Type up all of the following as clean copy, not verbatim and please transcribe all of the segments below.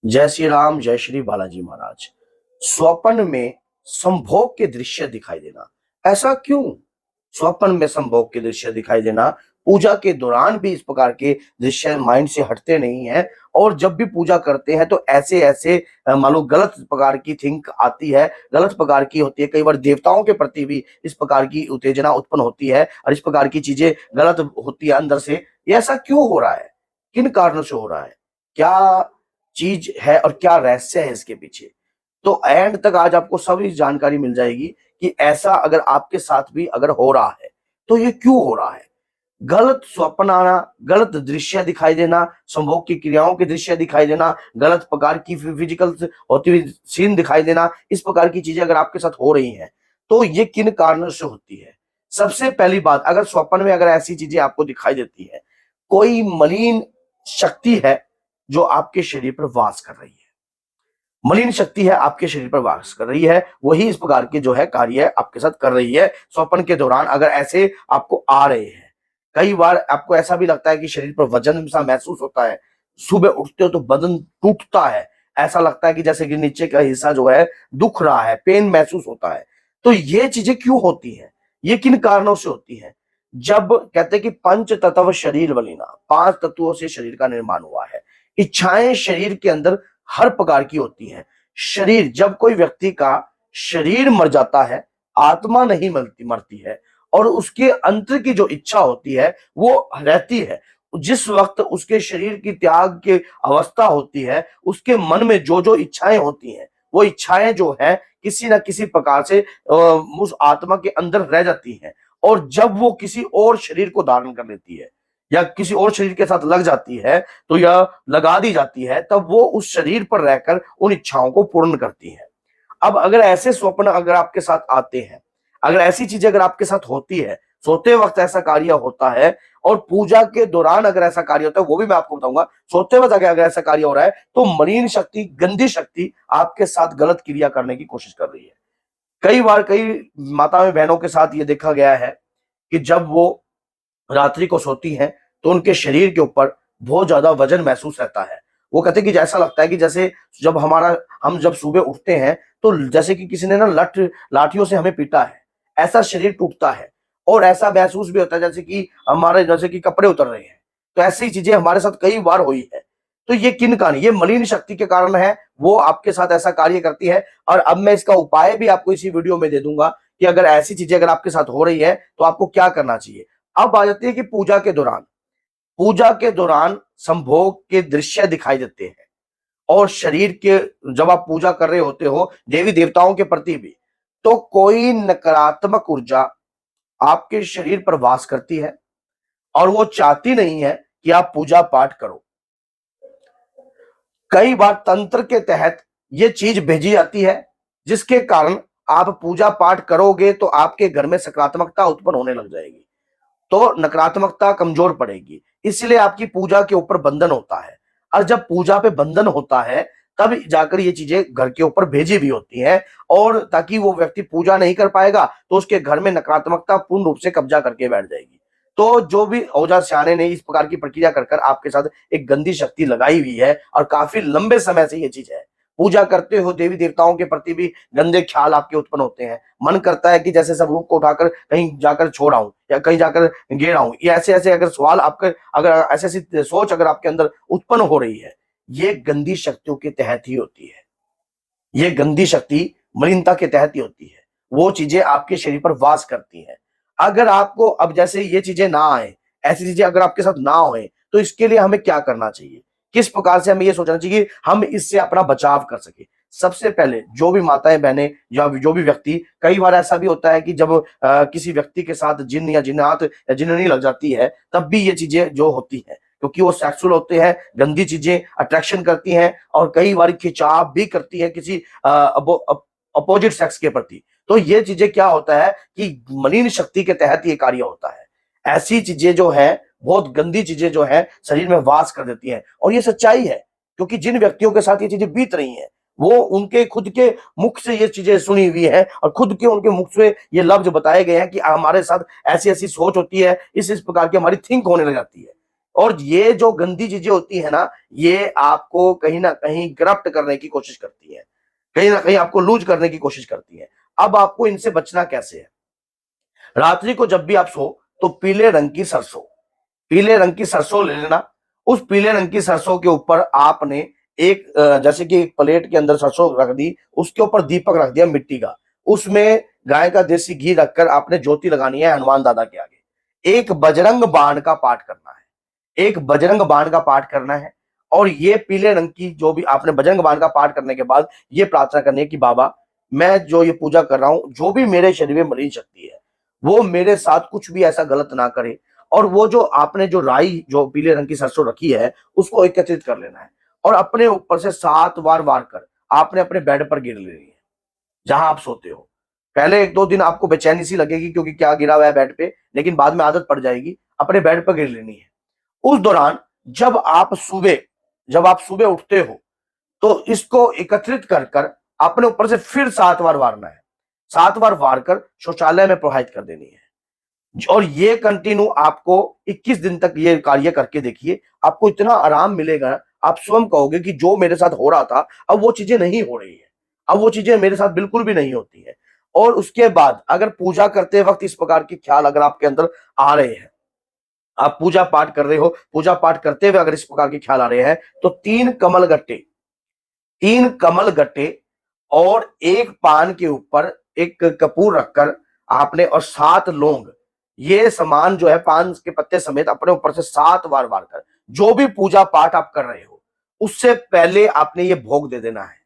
जय श्री राम, जय श्री बालाजी महाराज। स्वप्न में संभोग के दृश्य दिखाई देना, ऐसा क्यों? स्वप्न में संभोग के दृश्य दिखाई देना, पूजा के दौरान भी इस प्रकार के दृश्य माइंड से हटते नहीं है। और जब भी पूजा करते हैं तो ऐसे ऐसे मान लो गलत प्रकार की थिंक आती है, गलत प्रकार की होती है। कई बार देवताओं के प्रति भी इस प्रकार की उत्तेजना उत्पन्न होती है और इस प्रकार की चीजें गलत होती है अंदर से। ये ऐसा क्यों हो रहा है? किन कारणों से हो रहा है? क्या चीज है और क्या रहस्य है इसके पीछे? तो एंड तक आज आपको सभी जानकारी मिल जाएगी कि ऐसा अगर आपके साथ भी अगर हो रहा है तो ये क्यों हो रहा है। गलत स्वप्न आना, गलत दृश्य दिखाई देना, संभोग की क्रियाओं के दृश्य दिखाई देना, गलत प्रकार की फिजिकल होती हुई सीन दिखाई देना, इस प्रकार की चीजें अगर आपके साथ हो रही हैं तो ये किन कारणों से होती है? सबसे पहली बात, अगर स्वप्न में अगर ऐसी चीजें आपको दिखाई देती है, कोई मलिन शक्ति है जो आपके शरीर पर वास कर रही है। मलिन शक्ति है आपके शरीर पर वास कर रही है, वही इस प्रकार के जो है कार्य आपके साथ कर रही है। स्वप्न के दौरान अगर ऐसे आपको आ रहे हैं, कई बार आपको ऐसा भी लगता है कि शरीर पर वजन सा महसूस होता है, सुबह उठते हो तो बदन टूटता है, ऐसा लगता है कि जैसे कि नीचे का हिस्सा जो है दुख रहा है, पेन महसूस होता है। तो ये चीजें क्यों होती हैं? ये किन कारणों से होती हैं? जब कहते हैं कि पंच तत्व शरीर बलिना, 5 तत्वों से शरीर का निर्माण हुआ है। इच्छाएं शरीर के अंदर हर प्रकार की होती हैं। शरीर, जब कोई व्यक्ति का शरीर मर जाता है, आत्मा नहीं मरती है और उसके अंतर की जो इच्छा होती है वो रहती है। जिस वक्त उसके शरीर की त्याग की अवस्था होती है, उसके मन में जो जो इच्छाएं होती हैं, वो इच्छाएं जो है किसी ना किसी प्रकार से उस आत्मा के अंदर रह जाती हैं। और जब वो किसी और शरीर को धारण कर लेती है या किसी और शरीर के साथ लग जाती है, तो यह लगा दी जाती है, तब वो उस शरीर पर रहकर उन इच्छाओं को पूर्ण करती है। अब अगर ऐसे स्वप्न अगर आपके साथ आते हैं, अगर ऐसी चीजें अगर आपके साथ होती है, सोते वक्त ऐसा कार्य होता है और पूजा के दौरान अगर ऐसा कार्य होता है, वो भी मैं आपको बताऊंगा। सोते वक्त अगर ऐसा कार्य हो रहा है तो मलिन शक्ति, गंदी शक्ति आपके साथ गलत क्रिया करने की कोशिश कर रही है। कई बार कई माताएं बहनों के साथ ये देखा गया है कि जब वो रात्रि को सोती हैं तो उनके शरीर के ऊपर बहुत ज्यादा वजन महसूस रहता है। वो कहते हैं कि जैसा लगता है कि जैसे जब हम जब सुबह उठते हैं तो जैसे कि किसी ने ना लाठियों से हमें पीटा है, ऐसा शरीर टूटता है। और ऐसा महसूस भी होता है जैसे कि हमारे जैसे कि कपड़े उतर रहे हैं। तो ऐसी चीजें हमारे साथ कई बार हुई है। तो ये किन कारण? ये मलिन शक्ति के कारण है, वो आपके साथ ऐसा कार्य करती है। और अब मैं इसका उपाय भी आपको इसी वीडियो में दे दूंगा कि अगर ऐसी चीजें अगर आपके साथ हो रही है तो आपको क्या करना चाहिए। अब आ जाती है कि पूजा के दौरान संभोग के दृश्य दिखाई देते हैं। और शरीर के, जब आप पूजा कर रहे होते हो देवी देवताओं के प्रति भी, तो कोई नकारात्मक ऊर्जा आपके शरीर पर वास करती है और वो चाहती नहीं है कि आप पूजा पाठ करो। कई बार तंत्र के तहत ये चीज भेजी जाती है, जिसके कारण आप पूजा पाठ करोगे तो आपके घर में सकारात्मकता उत्पन्न होने लग जाएगी, तो नकारात्मकता कमजोर पड़ेगी। इसलिए आपकी पूजा के ऊपर बंधन होता है। और जब पूजा पे बंधन होता है तब जाकर ये चीजें घर के ऊपर भेजी भी होती हैं। और ताकि वो व्यक्ति पूजा नहीं कर पाएगा तो उसके घर में नकारात्मकता पूर्ण रूप से कब्जा करके बैठ जाएगी। तो जो भी औजार सियाने ने इस प्रकार की प्रक्रिया कर कर आपके साथ एक गंदी शक्ति लगाई हुई है और काफी लंबे समय से ये चीज है। पूजा करते हो देवी देवताओं के प्रति भी गंदे ख्याल आपके उत्पन्न होते हैं। मन करता है कि जैसे सब रूप को उठाकर कहीं जाकर छोड़ आऊं या कहीं जाकर गिर आऊं। ये ऐसे ऐसे अगर सवाल आपके, अगर ऐसी ऐसी सोच अगर आपके अंदर उत्पन्न हो रही है, ये गंदी शक्तियों के तहत ही होती है। ये गंदी शक्ति मलिनता के तहत ही होती है। वो चीजें आपके शरीर पर वास करती हैं। अगर आपको अब जैसे ये चीजें ना आए, ऐसी चीजें अगर आपके साथ ना होए, तो इसके लिए हमें क्या करना चाहिए? किस प्रकार से हमें ये सोचना चाहिए कि हम इससे अपना बचाव कर सके? सबसे पहले जो भी माताएं बहनें या जो भी व्यक्ति, कई बार ऐसा भी होता है कि जब किसी व्यक्ति के साथ जिन या जिन्नात या जिननी लग जाती है, तब भी ये चीजें जो होती हैं, क्योंकि वो सेक्सुअल होते हैं, गंदी चीजें अट्रैक्शन करती हैं और कई बार खिंचाव भी करती है किसी अपोजिट सेक्स के प्रति। तो ये चीजें क्या होता है कि मलिन शक्ति के तहत ये कार्य होता है। ऐसी चीजें जो है, बहुत गंदी चीजें जो है शरीर में वास कर देती हैं। और ये सच्चाई है, क्योंकि जिन व्यक्तियों के साथ ये चीजें बीत रही हैं, वो उनके खुद के मुख से ये चीजें सुनी हुई है और खुद के उनके मुख से ये लफ्ज बताए गए हैं कि हमारे साथ ऐसी ऐसी सोच होती है, इस प्रकार की हमारी थिंक होने लग जाती है। और ये जो गंदी चीजें होती है ना, ये आपको कहीं ना कहीं करप्ट करने की कोशिश करती है, कहीं ना कहीं आपको लूज करने की कोशिश करती है। अब आपको इनसे बचना कैसे है? रात्रि को जब भी आप सो तो पीले रंग की सरसों, पीले रंग की सरसों ले लेना। उस पीले रंग की सरसों के ऊपर आपने एक जैसे कि एक प्लेट के अंदर सरसों रख दी, उसके ऊपर दीपक रख दिया मिट्टी का, उसमें गाय का देसी घी रखकर आपने ज्योति लगानी है हनुमान दादा के आगे। एक बजरंग बाण का पाठ करना है, एक बजरंग बाण का पाठ करना है। और ये पीले रंग की जो भी आपने बजरंग बाण का पाठ करने के बाद ये प्रार्थना करनी है कि बाबा, मैं जो ये पूजा कर रहा हूं, जो भी मेरे शरीर में मलिन शक्ति है वो मेरे साथ कुछ भी ऐसा गलत ना करे। और वो जो आपने जो राई जो पीले रंग की सरसों रखी है उसको एकत्रित कर लेना है और अपने ऊपर से 7 बार वार कर आपने अपने बेड पर गिर लेनी है, जहां आप सोते हो। पहले 1-2 दिन आपको बेचैनी सी लगेगी क्योंकि क्या गिरा हुआ है बेड पे, लेकिन बाद में आदत पड़ जाएगी। अपने बेड पर गिर लेनी है। उस दौरान जब आप सुबह उठते हो तो इसको एकत्रित कर कर अपने ऊपर से फिर 7 बार वारना है। 7 बार वार कर शौचालय में प्रवाहित कर देनी है। और ये कंटिन्यू आपको 21 दिन तक ये कार्य करके देखिए, आपको इतना आराम मिलेगा, आप स्वयं कहोगे कि जो मेरे साथ हो रहा था अब वो चीजें नहीं हो रही है, अब वो चीजें मेरे साथ बिल्कुल भी नहीं होती है। और उसके बाद अगर पूजा करते वक्त इस प्रकार के ख्याल अगर आपके अंदर आ रहे हैं, आप पूजा पाठ कर रहे हो, पूजा पाठ करते हुए अगर इस प्रकार के ख्याल आ रहे हैं, तो 3 कमल गट्टे और एक पान के ऊपर एक कपूर रखकर आपने और 7 लौंग, ये सामान जो है पान के पत्ते समेत अपने ऊपर से 7 बार वार कर जो भी पूजा पाठ आप कर रहे हो उससे पहले आपने ये भोग दे देना है।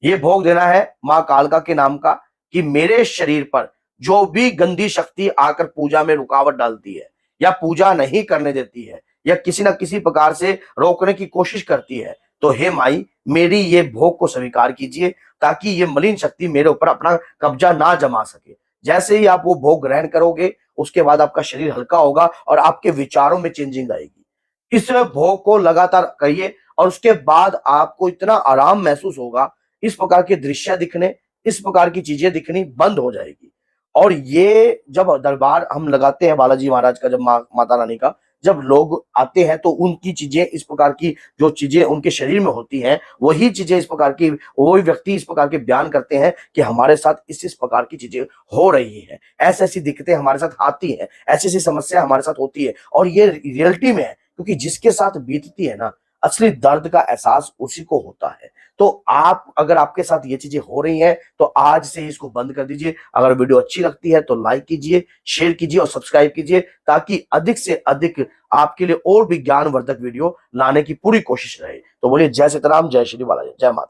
ये भोग देना है मां कालका के नाम का कि मेरे शरीर पर जो भी गंदी शक्ति आकर पूजा में रुकावट डालती है या पूजा नहीं करने देती है या किसी ना किसी प्रकार से रोकने की कोशिश करती है, तो हे माई मेरी ये भोग को स्वीकार कीजिए ताकि ये मलिन शक्ति मेरे ऊपर अपना कब्जा ना जमा सके। जैसे ही आप वो भोग ग्रहण करोगे उसके बाद आपका शरीर हल्का होगा और आपके विचारों में चेंजिंग आएगी। इस भोग को लगातार करिए और उसके बाद आपको इतना आराम महसूस होगा, इस प्रकार के दृश्य दिखने, इस प्रकार की चीजें दिखनी बंद हो जाएगी। और ये जब दरबार हम लगाते हैं बालाजी महाराज का, जब माता रानी का जब लोग आते हैं तो उनकी चीजें इस प्रकार की जो चीजें उनके शरीर में होती हैं वही चीजें इस प्रकार की, वही व्यक्ति इस प्रकार के बयान करते हैं कि हमारे साथ इस प्रकार की चीजें हो रही हैं, ऐसी ऐसी दिक्कतें हमारे साथ आती हैं, ऐसी ऐसी समस्या हमारे साथ होती है। और ये रियलिटी में है क्योंकि जिसके साथ बीतती है ना, असली दर्द का एहसास उसी को होता है। तो आप अगर आपके साथ ये चीजें हो रही हैं तो आज से ही इसको बंद कर दीजिए। अगर वीडियो अच्छी लगती है तो लाइक कीजिए, शेयर कीजिए और सब्सक्राइब कीजिए ताकि अधिक से अधिक आपके लिए और भी ज्ञानवर्धक वीडियो लाने की पूरी कोशिश रहे। तो बोलिए जय सीताराम, जय श्री बालाजी, जय माता।